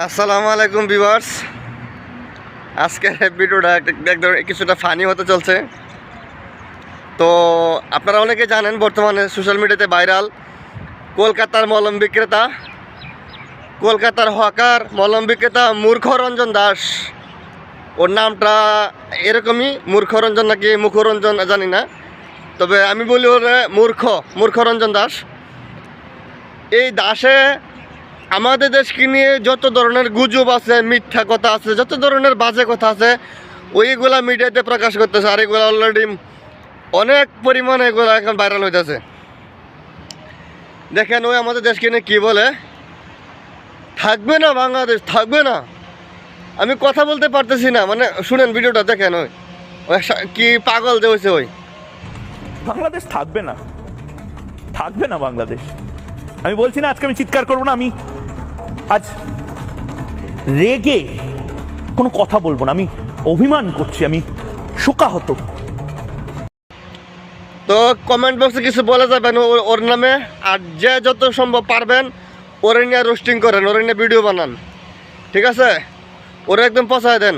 আসসালামু আলাইকুম ভিউয়ার্স। আজকের ভিডিওটা একদম কিছুটা ফানি হতে চলছে। তো আপনারা অনেকে জানেন বর্তমানে সোশ্যাল মিডিয়াতে ভাইরাল কলকাতার মলম বিক্রেতা, কলকাতার হকার মলম বিক্রেতা মূর্খরঞ্জন দাস। ওর নামটা এরকমই, মূর্খরঞ্জন নাকি মুখরঞ্জন জানি না, তবে আমি বলি ওর মূর্খরঞ্জন দাস। এই দাসে আমাদের দেশকে নিয়ে যত ধরনের গুজব আছে, মিথ্যা কথা আছে, যত ধরনের বাজে কথা আছে, ওইগুলা মিডিয়াতে প্রকাশ করতেছে। আর এগুলো অলরেডি অনেক পরিমাণে এগুলো এখন ভাইরাল হইতেছে। দেখেন ওই আমাদের দেশকে নিয়ে কী বলে, থাকবে না বাংলাদেশ, থাকবে না। আমি কথা বলতে পারতেছি না, মানে শুনেন ভিডিওটা দেখেন। ওই কি পাগল যে হয়েছে, ওই বাংলাদেশ থাকবে না, থাকবে না বাংলাদেশ। আমি বলছি না আজকে আমি চিৎকার করবো না, আমি আজ রেগে কোনো কথা বলবো না, আমি অভিমান করছি, আমি শোকাহত। তো কমেন্ট বক্সে কিছু বলে যাবেন ওর নামে, আর যে যত সম্ভব পারবেন ওরে নিয়ে রোস্টিং করেন, ওরে নিয়ে ভিডিও বানান, ঠিক আছে? ওরে একদম পচায় দেন।